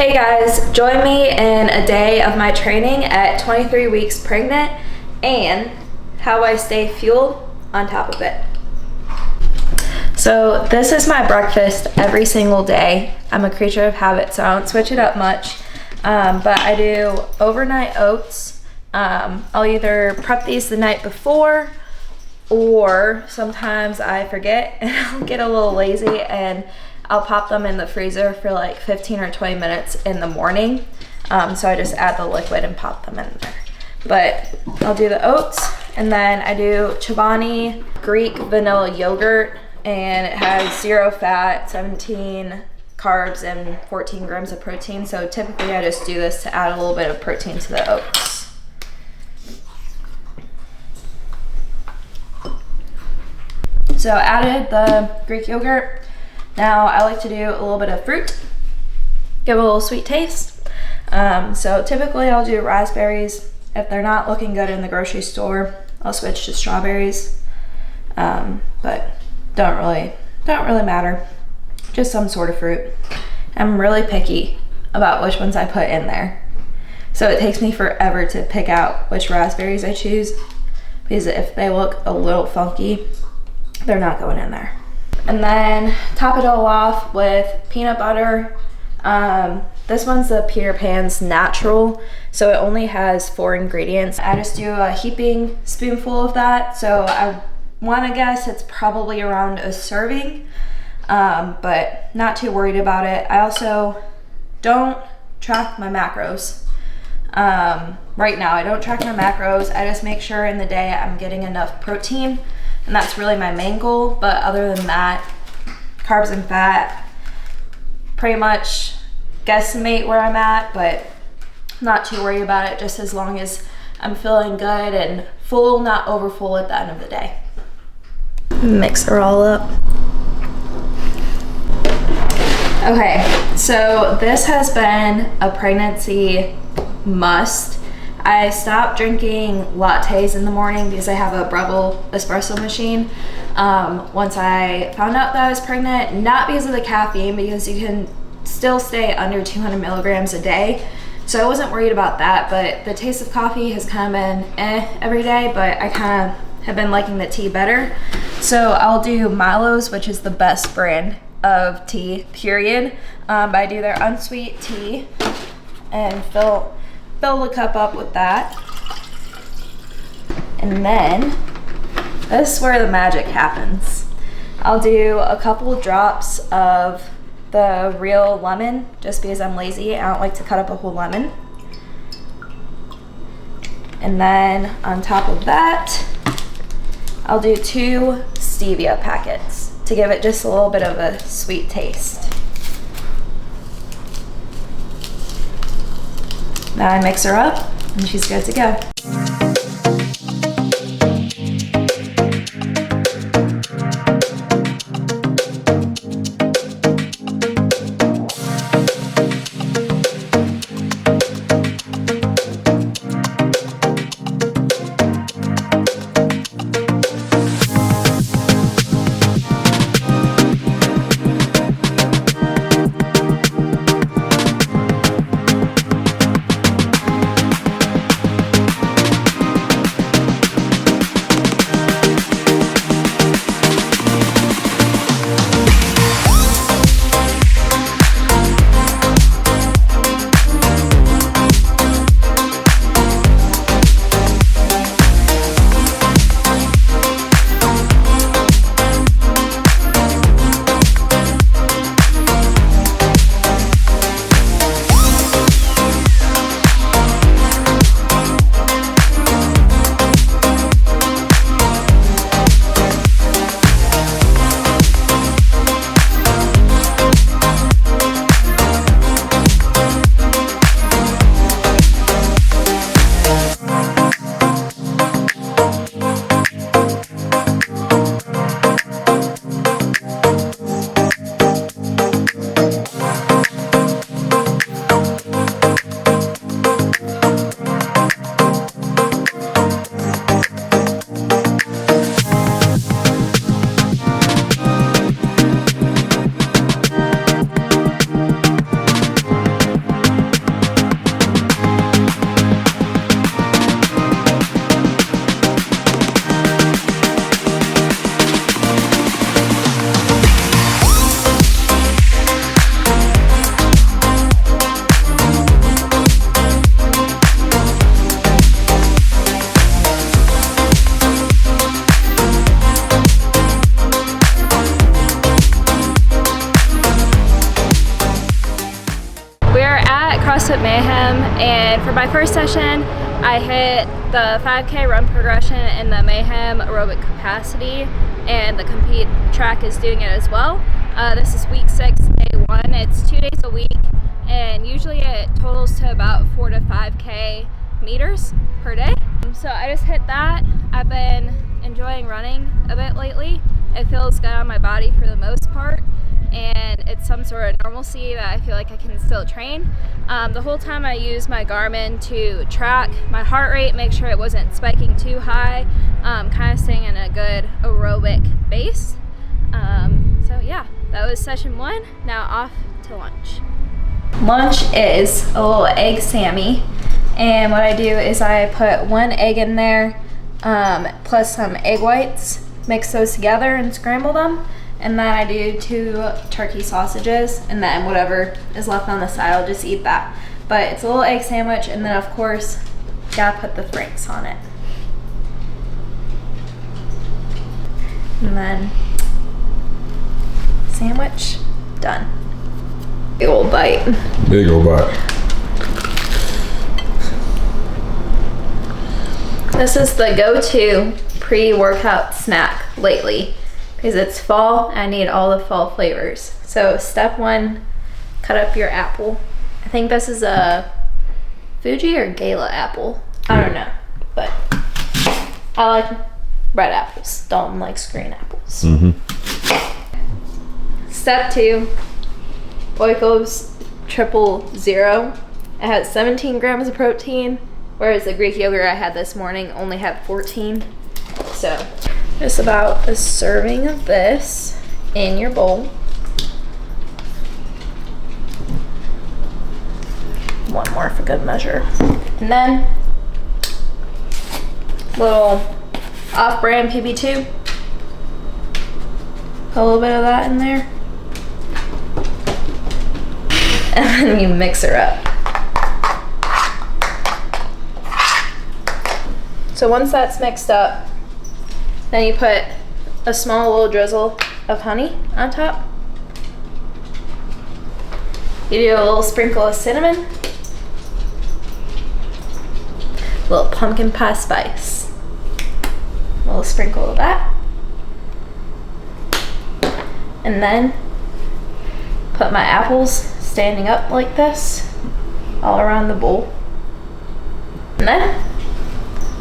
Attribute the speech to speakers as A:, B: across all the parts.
A: Hey guys, join me in a day of my training at 23 weeks pregnant and how I stay fueled on top of it. So this is my breakfast every single day. I'm a creature of habit, so I don't switch it up much. But I do overnight oats. I'll either prep these the night before, or sometimes I forget and I'll get a little lazy and I'll pop them in the freezer for like 15 or 20 minutes in the morning. So I just add the liquid and pop them in there. But I'll do the oats, and then I do Chobani Greek vanilla yogurt, and it has 0 fat, 17 carbs, and 14 grams of protein. So typically I just do this to add a little bit of protein to the oats. So I added the Greek yogurt. Now I like to do a little bit of fruit, give it a little sweet taste. So typically I'll do raspberries. If they're not looking good in the grocery store, I'll switch to strawberries. But don't really matter. Just some sort of fruit. I'm really picky about which ones I put in there. So it takes me forever to pick out which raspberries I choose, because if they look a little funky, they're not going in there. And then top it all off with peanut butter. This one's the Peter Pan's natural, so it only has 4 ingredients. I just do a heaping spoonful of that, so I want to guess it's probably around a serving, but not too worried about it. I also don't track my macros. Right now I don't track my macros. I just make sure in the day I'm getting enough protein, and that's really my main goal. But other than that, carbs and fat, pretty much guesstimate where I'm at, but not too worried about it, just as long as I'm feeling good and full, not over full at the end of the day. Mix her all up. Okay, so this has been a pregnancy must. I stopped drinking lattes in the morning because I have a Breville espresso machine. Once I found out that I was pregnant, not because of the caffeine, because you can still stay under 200 milligrams a day. So I wasn't worried about that, but the taste of coffee has kind of been every day, but I kind of have been liking the tea better. So I'll do Milo's, which is the best brand of tea, period. I do their unsweet tea and fill the cup up with that. And then this is where the magic happens. I'll do a couple drops of the real lemon, just because I'm lazy. I don't like to cut up a whole lemon. And then on top of that, I'll do 2 stevia packets to give it just a little bit of a sweet taste. Now I mix her up and she's good to go. We're at CrossFit Mayhem, and for my first session, I hit the 5K run progression in the Mayhem aerobic capacity, and the compete track is doing it as well. This is week 6, day 1. It's 2 days a week, and usually it totals to about 4 to 5K meters per day. So I just hit that. I've been enjoying running a bit lately. It feels good on my body for the most part, and it's some sort of normalcy that I feel like I can still train. The whole time I used my Garmin to track my heart rate, make sure it wasn't spiking too high, kind of staying in a good aerobic base. So yeah, that was session 1. Now off to lunch. Lunch is a little egg Sammy, and what I do is I put 1 egg in there, plus some egg whites, mix those together and scramble them. And then I do 2 turkey sausages, and then whatever is left on the side, I'll just eat that. But it's a little egg sandwich, and then of course, gotta put the Franks on it. And then, sandwich, done. Big old bite.
B: Big old bite.
A: This is the go-to pre-workout snack lately. Because it's fall, I need all the fall flavors. So step 1, cut up your apple. I think this is a Fuji or Gala apple. I don't know, but I like red apples. Dalton likes green apples. Step 2, Oikos 000. It has 17 grams of protein, whereas the Greek yogurt I had this morning only had 14. So just about a serving of this in your bowl. 1 more for good measure. And then little off-brand PB2. Put a little bit of that in there. And then you mix her up. So once that's mixed up, then you put a small little drizzle of honey on top. You do a little sprinkle of cinnamon, a little pumpkin pie spice, a little sprinkle of that, and then put my apples standing up like this all around the bowl. And then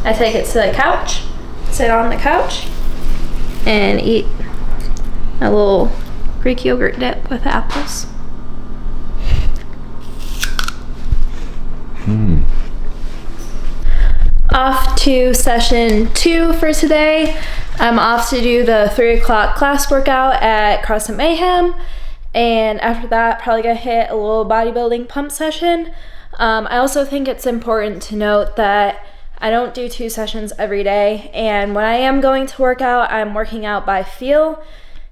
A: I take it to the couch, sit on the couch, and eat a little Greek yogurt dip with apples. Off to session 2 for today. I'm off to do the 3 o'clock class workout at CrossFit Mayhem, and after that probably gonna hit a little bodybuilding pump session. I also think it's important to note that I don't do 2 sessions every day, and when I am going to work out, I'm working out by feel,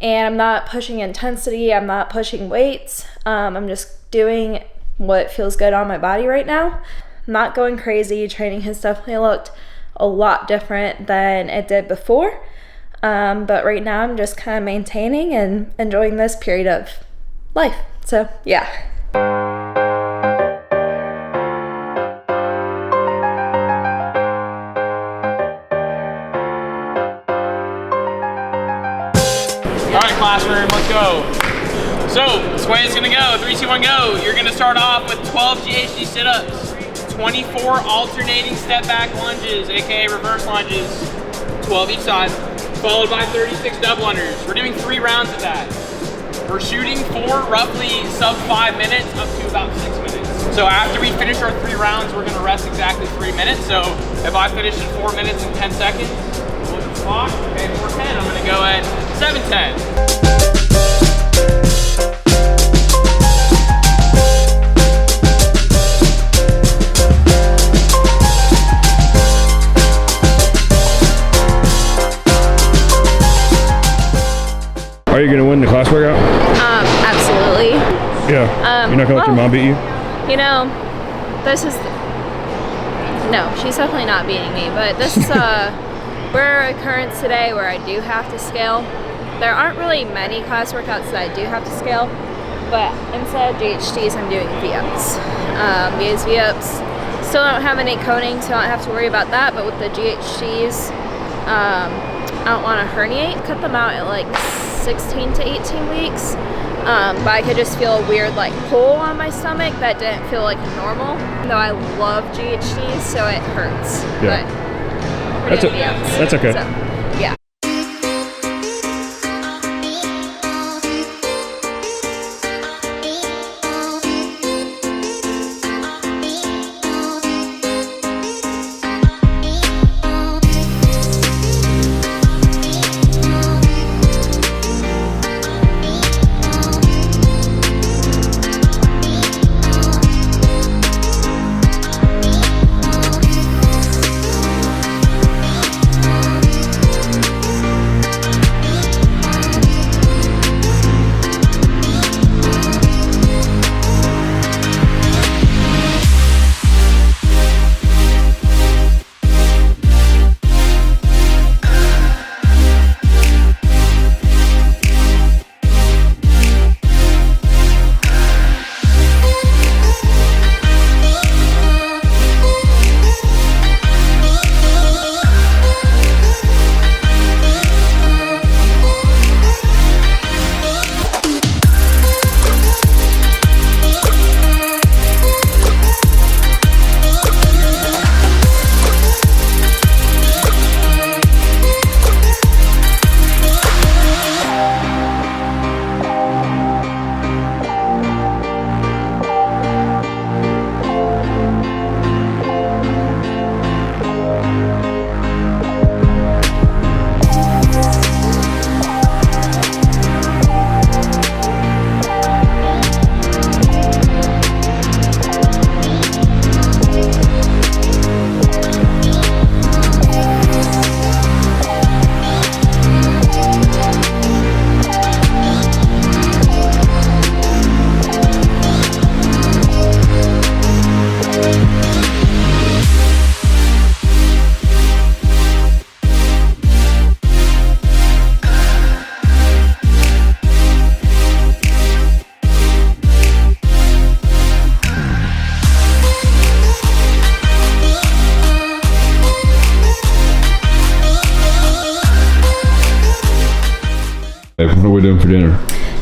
A: and I'm not pushing intensity, I'm not pushing weights, I'm just doing what feels good on my body right now. I'm not going crazy. Training has definitely looked a lot different than it did before, but right now I'm just kind of maintaining and enjoying this period of life. So yeah.
C: Alright, classroom, let's go. So, this way it's gonna go. 3, 2, 1, go. You're gonna start off with 12 GHD sit-ups, 24 alternating step back lunges, aka reverse lunges, 12 each side, followed by 36 double unders. We're doing 3 rounds of that. We're shooting for roughly sub 5 minutes up to about 6 minutes. So after we finish our 3 rounds, we're gonna rest exactly 3 minutes. So if I finish in 4 minutes and 10 seconds, look at the clock, okay, 4:10, I'm gonna go at 7:10.
B: Are you gonna win the class workout?
A: Absolutely.
B: Yeah. You're not gonna let your mom beat you?
A: You know, this is, no, she's definitely not beating me, but this is we're at occurrence today where I do have to scale. There aren't really many class workouts that I do have to scale, but instead of GHDs, I'm doing V-ups. Because V-ups still don't have any coating, so I don't have to worry about that. But with the GHDs, I don't want to herniate. Cut them out at like 16 to 18 weeks. But I could just feel a weird like pull on my stomach that didn't feel like normal. Though I love GHDs, so it hurts.
B: Yeah.
A: But
B: That's okay.
A: So, yeah.
B: What are we doing for dinner?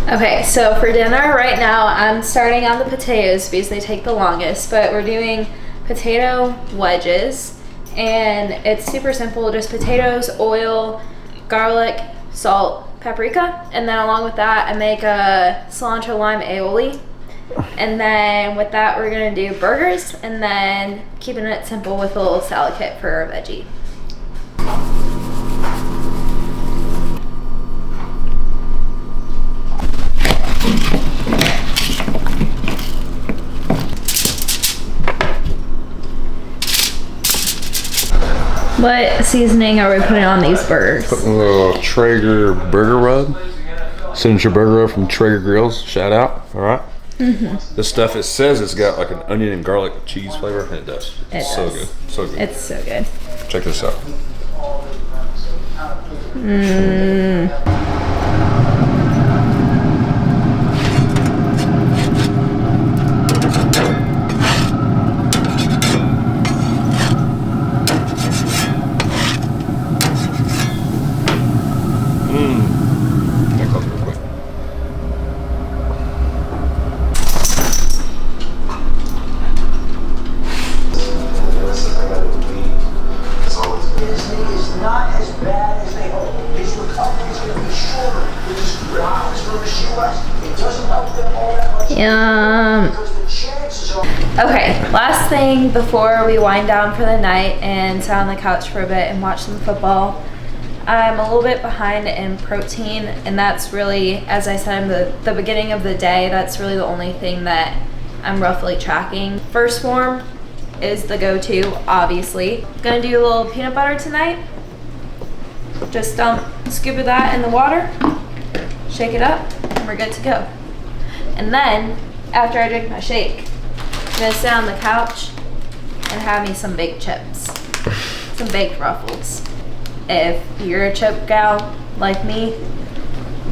A: Okay, so for dinner right now, I'm starting on the potatoes because they take the longest, but we're doing potato wedges, and it's super simple, just potatoes, oil, garlic, salt, paprika, and then along with that, I make a cilantro lime aioli. And then with that, we're gonna do burgers, and then keeping it simple with a little salad kit for our veggie. What seasoning are we putting on these burgers?
D: Putting a little Traeger burger rub. Signature burger rub from Traeger Grills. Shout out. All right. Mm-hmm. This stuff, it says it's got like an onion and garlic cheese flavor, and it does. It's so good. So good.
A: It's so good.
D: Check this out. That comes real quick.
E: Is not as bad as they hope. His recovery is going to be shorter with his rounds from his US. It doesn't help them all that much. Because the chances are.
A: Okay, last thing before we wind down for the night and sit on the couch for a bit and watch some football. I'm a little bit behind in protein, and that's really, as I said in the beginning of the day, that's really the only thing that I'm roughly tracking. First form is the go-to, obviously. Gonna do a little peanut butter tonight. Just dump a scoop of that in the water, shake it up, and we're good to go. And then, after I drink my shake, I'm gonna sit on the couch and have me some baked chips. Some baked Ruffles. If you're a chip gal like me,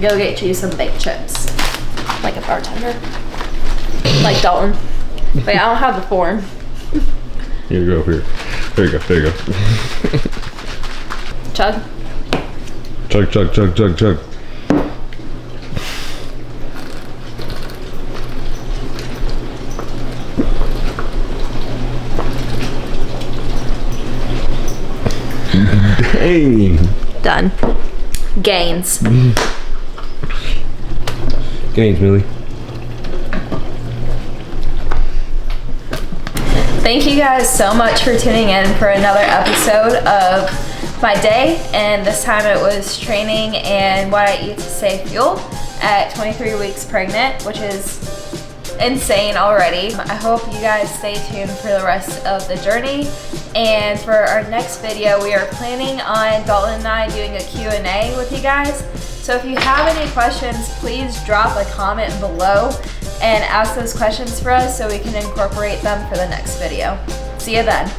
A: go get you some baked chips. like a bartender. Like Dalton. Wait, I don't have the form.
B: Here you go, here. There you go, there you go.
A: Chug.
B: Chug, chug, chug, chug, chug. Dang.
A: Done. Gains.
B: Gains, Millie.
A: Thank you guys so much for tuning in for another episode of my day. And this time it was training and what I eat to save fuel at 23 weeks pregnant, which is insane already. I hope you guys stay tuned for the rest of the journey. And for our next video, we are planning on Dalton and I doing a Q&A with you guys. So if you have any questions, please drop a comment below and ask those questions for us so we can incorporate them for the next video. See you then.